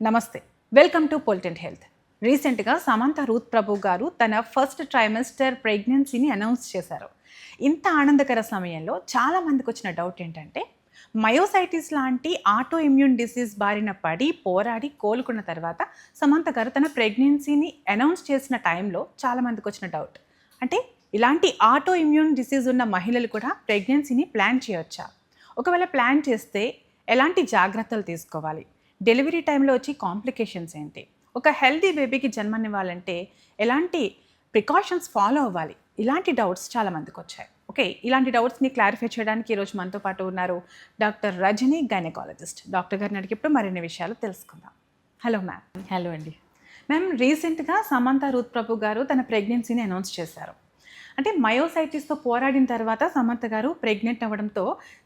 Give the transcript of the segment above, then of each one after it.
నమస్తే, welcome to పొలిటెంట్ health. రీసెంట్గా Samantha Ruth ప్రభు గారు తన ఫస్ట్ ట్రైమెస్టర్ ప్రెగ్నెన్సీని అనౌన్స్ చేశారు. ఇంత ఆనందకర సమయంలో చాలామందికి వచ్చిన డౌట్ ఏంటంటే, మయోసైటిస్ లాంటి ఆటో ఇమ్యూన్ డిసీజ్ బారిన పడి పోరాడి కోలుకున్న తర్వాత సమంత గారు తన ప్రెగ్నెన్సీని అనౌన్స్ చేసిన టైంలో చాలామందికి వచ్చిన డౌట్ అంటే, ఇలాంటి ఆటో ఇమ్యూన్ డిసీజ్ ఉన్న మహిళలు కూడా ప్రెగ్నెన్సీని ప్లాన్ చేయొచ్చా? ఒకవేళ ప్లాన్ చేస్తే ఎలాంటి జాగ్రత్తలు తీసుకోవాలి? డెలివరీ టైంలో వచ్చి కాంప్లికేషన్స్ ఏంటి? ఒక హెల్తీ బేబీకి జన్మనివ్వాలంటే ఎలాంటి ప్రికాషన్స్ ఫాలో అవ్వాలి? ఇలాంటి డౌట్స్ చాలామందికి వచ్చాయి. ఓకే, ఇలాంటి డౌట్స్ని క్లారిఫై చేయడానికి ఈరోజు మనతో పాటు ఉన్నారు డాక్టర్ రజని, గైనకాలజిస్ట్. డాక్టర్ గారిని అడిగి ఇప్పుడు మరిన్ని విషయాలు తెలుసుకుందాం. Hello ma'am. హలో అండి. మ్యామ్, రీసెంట్గా సమంత రూత్ ప్రభు గారు తన ప్రెగ్నెన్సీని అనౌన్స్ చేశారు. అంటే మయోసైటిస్తో పోరాడిన తర్వాత సమంత గారు ప్రెగ్నెంట్ అవ్వడంతో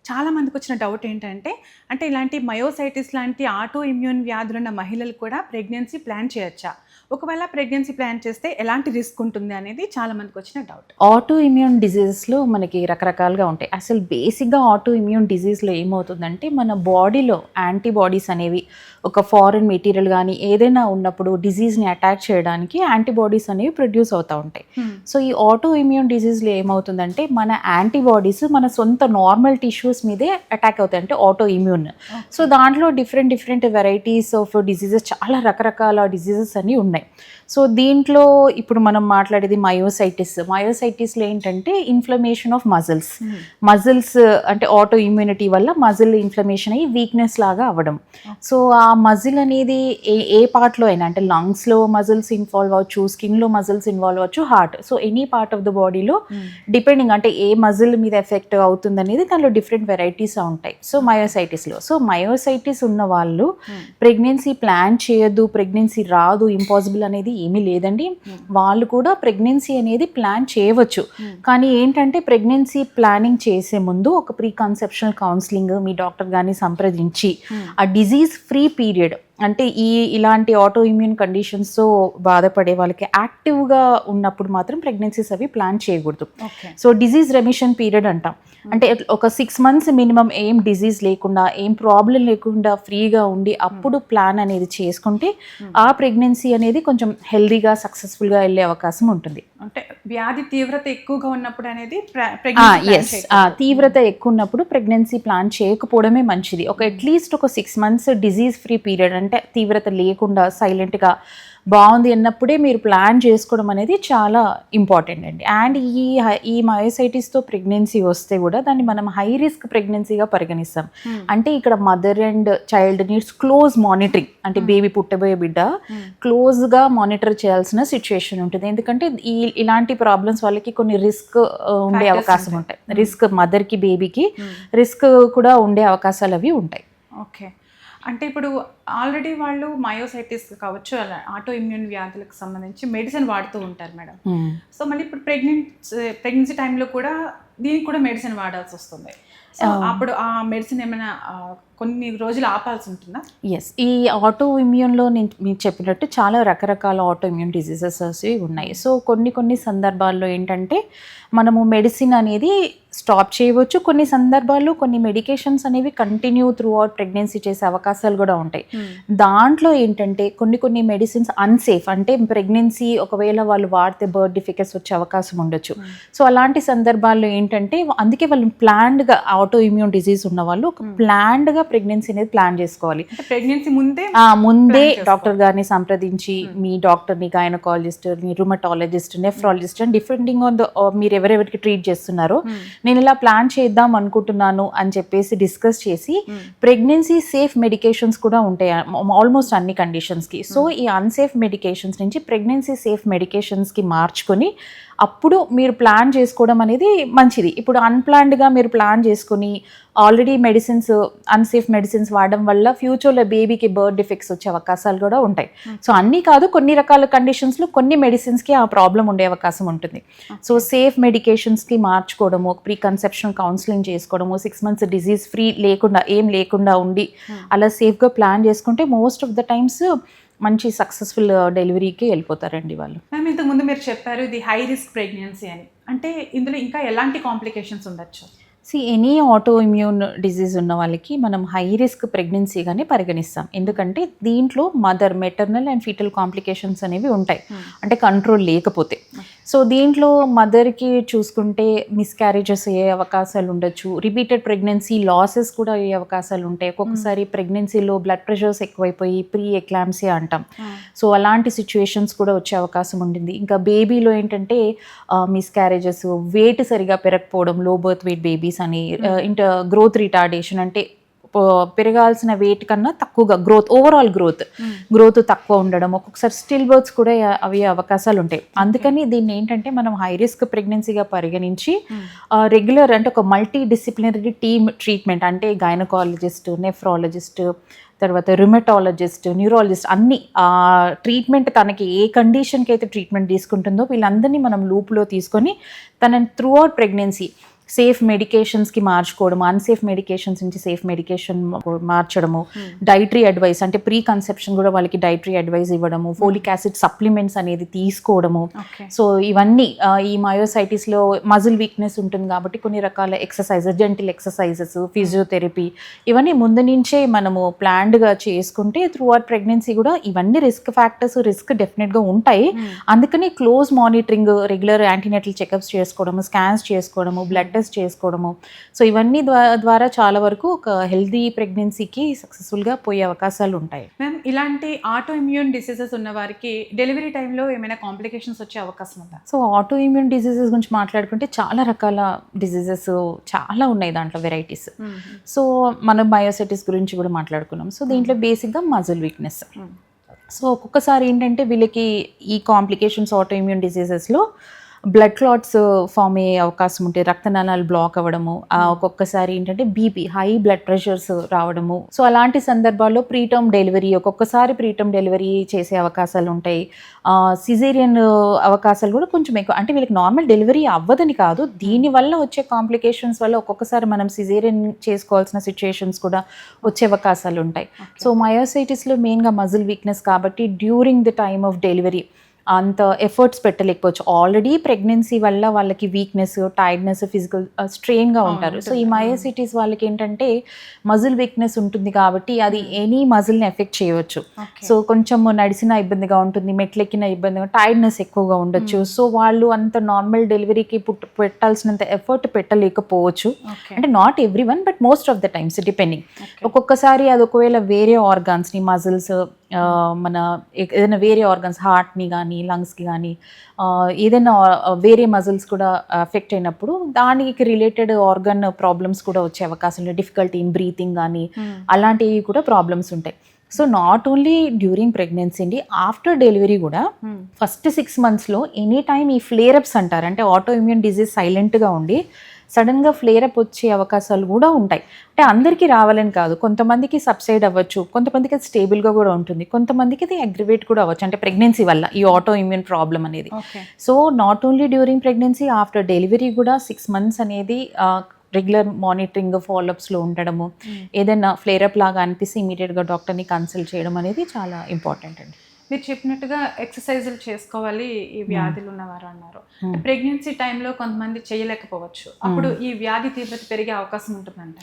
చాలామందికి వచ్చిన డౌట్ ఏంటంటే, అంటే ఇలాంటి మయోసైటిస్ లాంటి ఆటో ఇమ్యూన్ వ్యాధులున్న మహిళలు కూడా ప్రెగ్నెన్సీ ప్లాన్ చేయొచ్చా? ఒకవేళ ప్రెగ్నెన్సీ ప్లాన్ చేస్తే ఎలాంటి రిస్క్ ఉంటుంది అనేది చాలామందికి వచ్చిన డౌట్. ఆటో ఇమ్యూన్ డిజీజెస్లో మనకి రకరకాలుగా ఉంటాయి. అసలు బేసిక్గా ఆటో ఇమ్యూన్ డిజీజ్లో ఏమవుతుందంటే, మన బాడీలో యాంటీబాడీస్ అనేవి ఒక ఫారెన్ మెటీరియల్ కానీ ఏదైనా ఉన్నప్పుడు డిజీజ్ని అటాక్ చేయడానికి యాంటీబాడీస్ అనేవి ప్రొడ్యూస్ అవుతూ ఉంటాయి. సో ఈ ఆటో ఇమ్యూన్ డిజీజ్లో ఏమవుతుందంటే, మన యాంటీబాడీస్ మన సొంత నార్మల్ టిష్యూస్ మీదే అటాక్ అవుతాయి, అంటే ఆటో ఇమ్యూన్. సో దాంట్లో డిఫరెంట్ వెరైటీస్ ఆఫ్ డిజీజెస్, చాలా రకరకాల డిజీజెస్ అన్నీ ఉన్నాయి. సో దీంట్లో ఇప్పుడు మనం మాట్లాడేది మయోసైటిస్లో ఏంటంటే ఇన్ఫ్లమేషన్ ఆఫ్ మజిల్స్ అంటే ఆటో ఇమ్యూనిటీ వల్ల మజిల్ ఇన్ఫ్లమేషన్ అయ్యి వీక్నెస్ లాగా అవ్వడం. సో ఆ మజిల్ అనేది ఏ పార్ట్లో అయినా, అంటే లంగ్స్లో మజిల్స్ ఇన్వాల్వ్ అవ్వచ్చు, స్కిన్లో మజిల్స్ ఇన్వాల్వ్ అవ్వచ్చు, heart. So any part of the బాడీలో డిపెండింగ్ అంటే ఏ మజిల్ మీద ఎఫెక్ట్ అవుతుంది అనేది దానిలో డిఫరెంట్ వెరైటీస్ ఉంటాయి. సో మయోసైటిస్ ఉన్న వాళ్ళు ప్రెగ్నెన్సీ ప్లాన్ చేయొద్దు, ప్రెగ్నెన్సీ రాదు, ఇంపాసిబుల్ అనేది ఏమీ లేదండి. వాళ్ళు కూడా ప్రెగ్నెన్సీ అనేది ప్లాన్ చేయవచ్చు. కానీ ఏంటంటే ప్రెగ్నెన్సీ ప్లానింగ్ చేసే ముందు ఒక ప్రీ కన్సెప్షనల్ కౌన్సిలింగ్ మీ డాక్టర్ గారిని సంప్రదించి ఆ డిజీజ్ ఫ్రీ పీరియడ్, అంటే ఇలాంటి ఆటో ఇమ్యూన్ కండిషన్స్తో బాధపడే వాళ్ళకి యాక్టివ్గా ఉన్నప్పుడు మాత్రం ప్రెగ్నెన్సీస్ అవి ప్లాన్ చేయకూడదు. సో డిజీజ్ రెమిషన్ పీరియడ్ అంటాం. అంటే ఒక 6 months మినిమం ఏం డిజీజ్ లేకుండా, ఏం ప్రాబ్లం లేకుండా ఫ్రీగా ఉండి అప్పుడు ప్లాన్ అనేది చేసుకుంటే ఆ ప్రెగ్నెన్సీ అనేది కొంచెం హెల్దీగా సక్సెస్ఫుల్గా వెళ్ళే అవకాశం ఉంటుంది. అంటే వ్యాధి తీవ్రత ఎక్కువగా ఉన్నప్పుడు అనేది తీవ్రత ఎక్కువ ఉన్నప్పుడు ప్రెగ్నెన్సీ ప్లాన్ చేయకపోవడమే మంచిది. అట్లీస్ట్ ఒక 6 months డిజీజ్ ఫ్రీ పీరియడ్, అంటే తీవ్రత లేకుండా సైలెంట్గా బాగుంది అన్నప్పుడే మీరు ప్లాన్ చేసుకోవడం అనేది చాలా ఇంపార్టెంట్ అండి. అండ్ ఈ మయోసైటిస్తో ప్రెగ్నెన్సీ వస్తే కూడా దాన్ని మనం హై రిస్క్ ప్రెగ్నెన్సీగా పరిగణిస్తాం. అంటే ఇక్కడ mother and child needs close monitoring, అంటే బేబీ పుట్టబోయే బిడ్డ క్లోజ్గా మానిటర్ చేయాల్సిన సిచ్యుయేషన్ ఉంటుంది. ఎందుకంటే ఇలాంటి ప్రాబ్లమ్స్ వాళ్ళకి కొన్ని రిస్క్ ఉండే అవకాశం ఉంటాయి. రిస్క్ మదర్కి, బేబీకి రిస్క్ కూడా ఉండే అవకాశాలు అవి ఉంటాయి. ఓకే, అంటే ఇప్పుడు ఆల్రెడీ వాళ్ళు మయోసైటిస్ కావచ్చు, అలా ఆటో ఇమ్యూన్ వ్యాధులకు సంబంధించి మెడిసిన్ వాడుతూ ఉంటారు మేడం. సో మళ్ళీ ఇప్పుడు ప్రెగ్నెన్సీ టైంలో కూడా దీనికి కూడా మెడిసిన్ వాడాల్సి వస్తుంది. సో అప్పుడు ఆ మెడిసిన్ ఏమైనా కొన్ని రోజులు ఆపాల్సి ఉంటుందా? ఎస్, ఈ ఆటో ఇమ్యూన్లో నేను మీకు చెప్పినట్టు చాలా రకరకాల ఆటో ఇమ్యూన్ డిజీజెస్ ఉన్నాయి. సో కొన్ని సందర్భాల్లో ఏంటంటే మనము మెడిసిన్ అనేది స్టాప్ చేయవచ్చు. కొన్ని సందర్భాల్లో కొన్ని మెడికేషన్స్ అనేవి కంటిన్యూ త్రూ అవుట్ ప్రెగ్నెన్సీ చేసే అవకాశాలు కూడా ఉంటాయి. దాంట్లో ఏంటంటే కొన్ని మెడిసిన్స్ అన్సేఫ్, అంటే ప్రెగ్నెన్సీ ఒకవేళ వాళ్ళు వాడితే బర్త్ డిఫెక్ట్స్ వచ్చే అవకాశం ఉండొచ్చు. సో అలాంటి సందర్భాల్లో ఏంటంటే అందుకే వాళ్ళు ప్లాన్డ్గా, ఆటో ఇమ్యూన్ డిజీజ్ ఉన్న వాళ్ళు ఒక ప్లాన్డ్గా ప్రెగ్నెన్సీ అనేది ప్లాన్ చేసుకోవాలి. ప్రెగ్నెన్సీ ముందే డాక్టర్ గారిని సంప్రదించి మీ డాక్టర్ని, gynaecologist, rheumatologist, nephrologist and depending on the మీరు ఎవరెవరికి ట్రీట్ చేస్తున్నారో నేను ఇలా ప్లాన్ చేద్దాం అనుకుంటున్నాను అని చెప్పేసి డిస్కస్ చేసి ప్రెగ్నెన్సీ సేఫ్ మెడికేషన్స్ కూడా ఉంటాయి ఆల్మోస్ట్ అన్ని కండిషన్స్కి. సో ఈ అన్సేఫ్ మెడికేషన్స్ నుంచి ప్రెగ్నెన్సీ సేఫ్ మెడికేషన్స్కి మార్చుకొని అప్పుడు మీరు ప్లాన్ చేసుకోవడం అనేది మంచిది. ఇప్పుడు అన్ప్లాన్డ్గా మీరు ప్లాన్ చేసుకుని ఆల్రెడీ అన్సేఫ్ మెడిసిన్స్ వాడడం వల్ల ఫ్యూచర్లో బేబీకి బర్త్ డిఫెక్ట్స్ వచ్చే అవకాశాలు కూడా ఉంటాయి. సో అన్నీ కాదు, కొన్ని రకాల కండిషన్స్లో కొన్ని మెడిసిన్స్కి ఆ ప్రాబ్లం ఉండే అవకాశం ఉంటుంది. సో సేఫ్ మెడికేషన్స్కి మార్చుకోవడము, ప్రీ కన్సెప్షన్ కౌన్సిలింగ్ చేసుకోవడము, 6 months డిజీజ్ ఫ్రీ లేకుండా ఉండి అలా సేఫ్గా ప్లాన్ చేసుకుంటే మోస్ట్ ఆఫ్ ద టైమ్స్ మంచి సక్సెస్ఫుల్ డెలివరీకి వెళ్ళిపోతారండి వాళ్ళు. మ్యామ్, ఇంతకుముందు మీరు చెప్పారు ఇది హై రిస్క్ ప్రెగ్నెన్సీ అని. అంటే ఇందులో ఇంకా ఎలాంటి కాంప్లికేషన్స్ ఉండొచ్చు? ఎనీ ఆటో ఇమ్యూన్ డిజీజ్ ఉన్న వాళ్ళకి మనం హై రిస్క్ ప్రెగ్నెన్సీగానే పరిగణిస్తాం. ఎందుకంటే దీంట్లో మెటర్నల్ అండ్ ఫీటల్ కాంప్లికేషన్స్ అనేవి ఉంటాయి, అంటే కంట్రోల్ లేకపోతే. సో దీంట్లో మదర్కి చూసుకుంటే మిస్క్యారేజెస్ అయ్యే అవకాశాలు ఉండొచ్చు, రిపీటెడ్ ప్రెగ్నెన్సీ లాసెస్ కూడా అయ్యే అవకాశాలు ఉంటాయి. ఒక్కొక్కసారి ప్రెగ్నెన్సీలో బ్లడ్ ప్రెషర్స్ ఎక్కువైపోయి ప్రీ ఎక్లాంప్సియా అంటాం. సో అలాంటి సిచ్యువేషన్స్ కూడా వచ్చే అవకాశం ఉంటుంది. ఇంకా బేబీలో ఏంటంటే మిస్క్యారేజెస్, వెయిట్ సరిగా పెరగకపోవడం, లో బర్త్ వెయిట్ బేబీస్ అని, గ్రోత్ రిటార్డేషన్ అంటే పెరగాల్సిన వెయిట్ కన్నా తక్కువగా ఓవరాల్ గ్రోత్ తక్కువ ఉండడం, ఒక్కొక్కసారి స్టిల్ బర్త్స్ కూడా అవి అవకాశాలు ఉంటాయి. అందుకని దీన్ని ఏంటంటే మనం హై రిస్క్ ప్రెగ్నెన్సీగా పరిగణించి రెగ్యులర్ అంటే ఒక మల్టీ డిసిప్లినరీ టీమ్ ట్రీట్మెంట్, అంటే గైనకాలజిస్ట్, నెఫ్రాలజిస్ట్, తర్వాత రుమటాలజిస్ట్, న్యూరాలజిస్ట్, అన్ని ట్రీట్మెంట్ తనకి ఏ కండిషన్కి అయితే ట్రీట్మెంట్ తీసుకుంటుందో వీళ్ళందరినీ మనం లూప్లో తీసుకొని తనని త్రూ అవుట్ ప్రెగ్నెన్సీ సేఫ్ మెడికేషన్స్కి మార్చుకోవడము, అన్సేఫ్ మెడికేషన్స్ నుంచి సేఫ్ మెడికేషన్ మార్చడము, డైటరీ అడ్వైస్ అంటే ప్రీ కన్సెప్షన్ కూడా వాళ్ళకి డైటరీ అడ్వైస్ ఇవ్వడము, ఫోలిక్ యాసిడ్ సప్లిమెంట్స్ అనేది తీసుకోవడము. సో ఇవన్నీ ఈ మయోసైటిస్లో మజిల్ వీక్నెస్ ఉంటుంది కాబట్టి కొన్ని రకాల ఎక్సర్సైజెస్, జెంటిల్ ఎక్సర్సైజెస్, ఫిజియోథెరపీ, ఇవన్నీ ముందు నుంచే మనము ప్లాన్డ్గా చేసుకుంటే త్రూ అవుట్ ప్రెగ్నెన్సీ కూడా ఇవన్నీ రిస్క్ ఫ్యాక్టర్స్, రిస్క్ డెఫినెట్గా ఉంటాయి. అందుకని close monitoring, regular antenatal checkups చేసుకోవడము, స్కాన్స్ చేసుకోవడము, బ్లడ్ టెస్ట్ చేసుకోవడము, సో ఇవన్నీ ద్వారా చాలా వరకు ఒక హెల్దీ ప్రెగ్నెన్సీకి సక్సెస్ఫుల్గా పోయే అవకాశాలు ఉంటాయి. మ్యామ్, ఇలాంటి ఆటో ఇమ్యూన్ డిసీజెస్ ఉన్న వారికి డెలివరీ టైంలో ఏమైనా కాంప్లికేషన్స్ వచ్చే అవకాశం ఉందా? సో ఆటో ఇమ్యూన్ డిసీజెస్ గురించి మాట్లాడుకుంటే చాలా రకాల డిసీజెస్ చాలా ఉన్నాయి, దాంట్లో వెరైటీస్. సో మనం మయోసైటిస్ గురించి కూడా మాట్లాడుకున్నాం. సో దీంట్లో బేసిక్గా మజిల్ వీక్నెస్. సో ఒక్కొక్కసారి ఏంటంటే వీళ్ళకి ఈ కాంప్లికేషన్స్ ఆటో ఇమ్యూన్ డిసీజెస్లో బ్లడ్ క్లాట్స్ ఫామ్ అయ్యే అవకాశం ఉంటుంది, రక్తనాళాలు బ్లాక్ అవ్వడము, ఒక్కొక్కసారి ఏంటంటే బీపీ, హై బ్లడ్ ప్రెషర్స్ రావడము. సో అలాంటి సందర్భాల్లో ప్రీటర్మ్ డెలివరీ, ఒక్కొక్కసారి ప్రీటర్మ్ డెలివరీ చేసే అవకాశాలు ఉంటాయి. సిజేరియన్ అవకాశాలు కూడా కొంచెం ఎక్కువ, అంటే వీళ్ళకి నార్మల్ డెలివరీ అవ్వదని కాదు, దీనివల్ల వచ్చే కాంప్లికేషన్స్ వల్ల ఒక్కొక్కసారి మనం సిజేరియన్ చేసుకోవాల్సిన సిచ్యుయేషన్స్ కూడా వచ్చే అవకాశాలు ఉంటాయి. సో మయోసైటిస్లో మెయిన్గా మజిల్ వీక్నెస్ కాబట్టి during the time of delivery అంత ఎఫర్ట్స్ పెట్టలేకపోవచ్చు. ఆల్రెడీ ప్రెగ్నెన్సీ వల్ల వాళ్ళకి వీక్నెస్, టైర్డ్నెస్, ఫిజికల్ స్ట్రెయిన్గా ఉంటారు. సో ఈ మయోసైటిస్ వాళ్ళకి ఏంటంటే మజిల్ వీక్నెస్ ఉంటుంది కాబట్టి అది ఎనీ మజిల్ని ఎఫెక్ట్ చేయవచ్చు. సో కొంచెం నడిచిన ఇబ్బందిగా ఉంటుంది, మెట్లెక్కిన ఇబ్బందిగా, టైర్డ్నెస్ ఎక్కువగా ఉండొచ్చు. సో వాళ్ళు అంత నార్మల్ డెలివరీకి పెట్టాల్సినంత ఎఫర్ట్ పెట్టలేకపోవచ్చు. అంటే not every one, but most of the times depending. ఒక్కొక్కసారి అది ఒకవేళ వేరే ఆర్గాన్స్ని, మజిల్స్, మన ఏదైనా వేరే ఆర్గన్స్, హార్ట్ని కానీ లంగ్స్కి కానీ ఏదైనా వేరే మజిల్స్ కూడా ఎఫెక్ట్ అయినప్పుడు దానికి రిలేటెడ్ ఆర్గన్ ప్రాబ్లమ్స్ కూడా వచ్చే అవకాశం ఉంది. డిఫికల్టీ ఇన్ బ్రీతింగ్ కానీ అలాంటివి కూడా ప్రాబ్లమ్స్ ఉంటాయి. So not only during pregnancy అండి, ఆఫ్టర్ డెలివరీ కూడా ఫస్ట్ 6 monthsలో ఎనీ టైమ్ ఈ ఫ్లేరప్స్ అంటారు, అంటే ఆటో ఇమ్యూన్ డిజీజ్ సైలెంట్గా ఉండి సడన్గా ఫ్లేరప్ వచ్చే అవకాశాలు కూడా ఉంటాయి. అంటే అందరికీ రావాలని కాదు, కొంతమందికి సబ్సైడ్ అవ్వచ్చు, కొంతమందికి అది స్టేబుల్గా కూడా ఉంటుంది, కొంతమందికి అది అగ్రివేట్ కూడా అవ్వచ్చు, అంటే ప్రెగ్నెన్సీ వల్ల ఈ ఆటో ఇమ్యూన్ ప్రాబ్లం అనేది. So not only during pregnancy, after delivery కూడా 6 months అనేది రెగ్యులర్ మానిటరింగ్, ఫాలోఅప్స్లో ఉండడము, ఏదైనా ఫ్లేరప్ లాగా అనిపిస్తే ఇమీడియట్గా డాక్టర్ని కన్సల్ట్ చేయడం అనేది చాలా ఇంపార్టెంట్ అండి. మీరు చెప్పినట్టుగా ఎక్సర్సైజులు చేసుకోవాలి ఈ వ్యాధులు ఉన్నవారు అన్నారు. ప్రెగ్నెన్సీ టైంలో కొంతమంది చేయలేకపోవచ్చు, అప్పుడు ఈ వ్యాధి తీవ్రత పెరిగే అవకాశం ఉంటుందంట.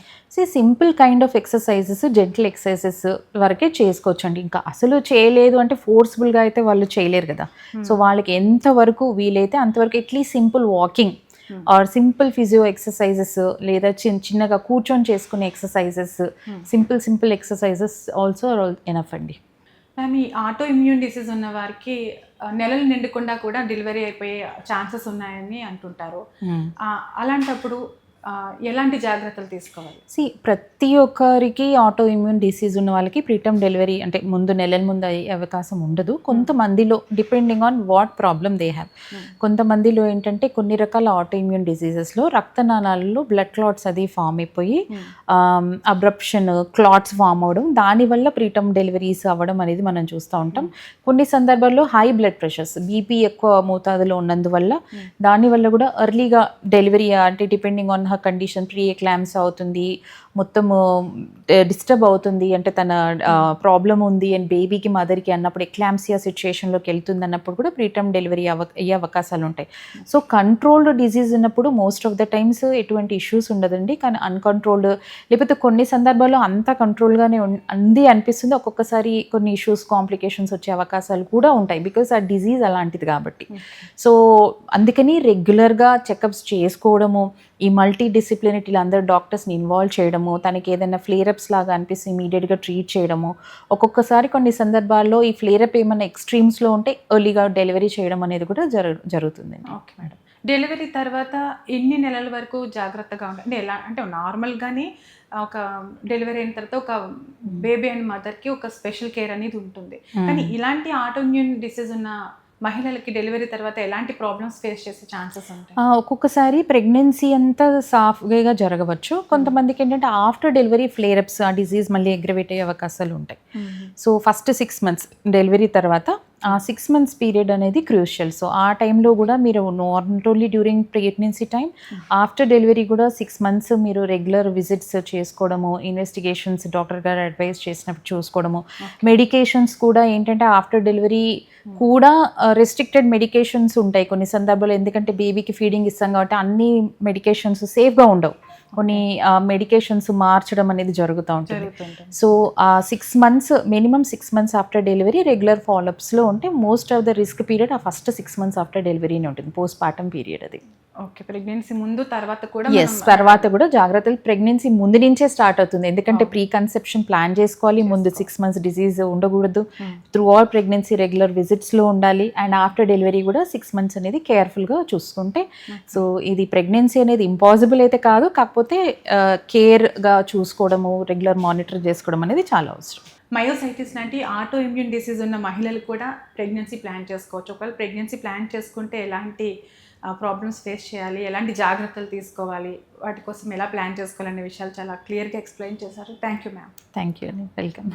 Simple kind of exercises, gentle exercises వరకే చేసుకోవచ్చు అండి. ఇంకా అసలు చేయలేదు అంటే ఫోర్స్ఫుల్గా అయితే వాళ్ళు చేయలేరు కదా. సో వాళ్ళకి ఎంతవరకు వీలైతే అంతవరకు at least simple walking are simple physio exercises, లేదా చిన్నగా కూర్చొని చేసుకునే exercises, simple exercises also enough అండి. మ్యామ్, ఈ ఆటో ఇమ్యూన్ డిసీజ్ ఉన్న వారికి నెలలు నిండకుండా కూడా డెలివరీ అయిపోయే ఛాన్సెస్ ఉన్నాయని అంటుంటారు. అలాంటప్పుడు ఎలాంటి జాగ్రత్తలు తీసుకోవాలి? ప్రతి ఒక్కరికి ఆటో ఇమ్యూన్ డిసీజ్ ఉన్న వాళ్ళకి ప్రీటర్మ్ డెలివరీ అంటే నెలల ముందు అయ్యే అవకాశం ఉండదు. కొంతమందిలో depending on what problem they have. కొంతమందిలో ఏంటంటే కొన్ని రకాల ఆటో ఇమ్యూన్ డిసీజెస్లో రక్తనాళాలలో బ్లడ్ క్లాట్స్ అది ఫామ్ అయిపోయి అబ్రప్షన్, క్లాట్స్ ఫామ్ అవ్వడం, దానివల్ల ప్రీటర్మ్ డెలివరీస్ అవ్వడం అనేది మనం చూస్తూ ఉంటాం. కొన్ని సందర్భాల్లో హై బ్లడ్ ప్రెషర్స్, బీపీ ఎక్కువ మోతాదులో ఉన్నందువల్ల దానివల్ల కూడా ఎర్లీగా డెలివరీ, అంటే డిపెండింగ్ ఆన్ కండిషన్ ప్రీ ఎక్లాంప్స్ అవుతుంది, మొత్తము డిస్టర్బ్ అవుతుంది అంటే తన ప్రాబ్లం ఉంది అండ్ బేబీకి మదర్కి అన్నప్పుడు ఎక్లాంసియా సిచ్యుయేషన్లోకి వెళ్తుంది అన్నప్పుడు కూడా ప్రీటర్మ్ డెలివరీ అయ్యే అవకాశాలు ఉంటాయి. సో కంట్రోల్డ్ డిజీజ్ ఉన్నప్పుడు మోస్ట్ ఆఫ్ ద టైమ్స్ ఎటువంటి ఇష్యూస్ ఉండదండి. కానీ అన్కంట్రోల్డ్ లేకపోతే కొన్ని సందర్భాల్లో అంతా కంట్రోల్గానే ఉంది అనిపిస్తుంది, ఒక్కొక్కసారి కొన్ని ఇష్యూస్ కాంప్లికేషన్స్ వచ్చే అవకాశాలు కూడా ఉంటాయి బికాస్ ఆ డిజీజ్ అలాంటిది కాబట్టి. సో అందుకని రెగ్యులర్గా చెకప్స్ చేసుకోవడము, ఈ మల్టీ డిసిప్లినిటీ అందరూ డాక్టర్స్ని ఇన్వాల్వ్ చేయడము, తనకి ఏదైనా ఫ్లేరప్స్ లాగా అనిపిస్తే ఇమీడియట్గా ట్రీట్ చేయడము, ఒక్కొక్కసారి కొన్ని సందర్భాల్లో ఈ ఫ్లేరప్ ఏమైనా ఎక్స్ట్రీమ్స్లో ఉంటే ఎర్లీగా డెలివరీ చేయడం అనేది కూడా జరుగుతుంది. Okay madam. డెలివరీ తర్వాత ఎన్ని నెలల వరకు జాగ్రత్తగా ఉండాలి అంటే ఎలా అంటే నార్మల్గానే ఒక డెలివరీ అయిన తర్వాత ఒక బేబీ అండ్ మదర్కి ఒక స్పెషల్ కేర్ అనేది ఉంటుంది, కానీ ఇలాంటి ఆటోఇమ్యూన్ డిసీజ్ ఉన్న మహిళలకి డెలివరీ తర్వాత ఎలాంటి ప్రాబ్లమ్స్ ఫేస్ చేసే ఛాన్సెస్ ఉంటాయి? ఒక్కొక్కసారి ప్రెగ్నెన్సీ అంతా సాఫ్గా జరగవచ్చు, కొంతమందికి ఏంటంటే ఆఫ్టర్ డెలివరీ ఫ్లేరప్స్ ఆ డిజీజ్ మళ్ళీ అగ్రవేట్ అయ్యే అవకాశాలు ఉంటాయి. సో ఫస్ట్ 6 months డెలివరీ తర్వాత ఆ 6 months పీరియడ్ అనేది క్రూషియల్. సో ఆ టైంలో కూడా మీరు not only during pregnancy time, after delivery కూడా 6 months మీరు రెగ్యులర్ విజిట్స్ చేసుకోవడము, ఇన్వెస్టిగేషన్స్ డాక్టర్ గారు అడ్వైస్ చేసినప్పుడు చూసుకోవడము, మెడికేషన్స్ కూడా ఏంటంటే ఆఫ్టర్ డెలివరీ కూడా రెస్ట్రిక్టెడ్ మెడికేషన్స్ ఉంటాయి కొన్ని సందర్భాల్లో, ఎందుకంటే బేబీకి ఫీడింగ్ ఇస్తాం కాబట్టి అన్ని మెడికేషన్స్ సేఫ్గా ఉండవు, కొన్ని మెడికేషన్స్ మార్చడం అనేది జరుగుతూ ఉంటుంది. సో ఆ 6 months minimum 6 months after delivery regular ఫాలోఅప్స్లో ఉంటే most of the risk period ఆ ఫస్ట్ 6 months ఆఫ్టర్ డెలివరీనే ఉంటుంది, పోస్ట్ పార్టమ్ పీరియడ్ అది. ఓకే, ప్రెగ్నెన్సీ ముందు తర్వాత కూడా తర్వాత కూడా జాగ్రత్తలు ప్రెగ్నెన్సీ ముందు నుంచే స్టార్ట్ అవుతుంది, ఎందుకంటే ప్రీ కన్సెప్షన్ ప్లాన్ చేసుకోవాలి, ముందు 6 months డిజీజ్ ఉండకూడదు, త్రూ ఆల్ ప్రెగ్నెన్సీ రెగ్యులర్ విజిట్స్లో ఉండాలి, అండ్ ఆఫ్టర్ డెలివరీ కూడా 6 months అనేది కేర్ఫుల్గా చూసుకుంటే. సో ఇది ప్రెగ్నెన్సీ అనేది ఇంపాసిబుల్ అయితే కాదు, కాకపోతే కేర్గా చూసుకోవడము, రెగ్యులర్ మానిటర్ చేసుకోవడం అనేది చాలా అవసరం. మయోసైటిస్ లాంటి ఆటో ఇమ్యూన్ డిసీజ్ ఉన్న మహిళలు కూడా ప్రెగ్నెన్సీ ప్లాన్ చేసుకోవచ్చు. ఒకవేళ ప్రెగ్నెన్సీ ప్లాన్ చేసుకుంటే ఎలాంటి ప్రాబ్లమ్స్ ఫేస్ చేయాలి, ఎలాంటి జాగ్రత్తలు తీసుకోవాలి, వాటి కోసం ఎలా ప్లాన్ చేసుకోవాలనే విషయాలు చాలా క్లియర్గా ఎక్స్ప్లెయిన్ చేశారు. Thank you ma'am. Thank you అండి, వెల్కమ్.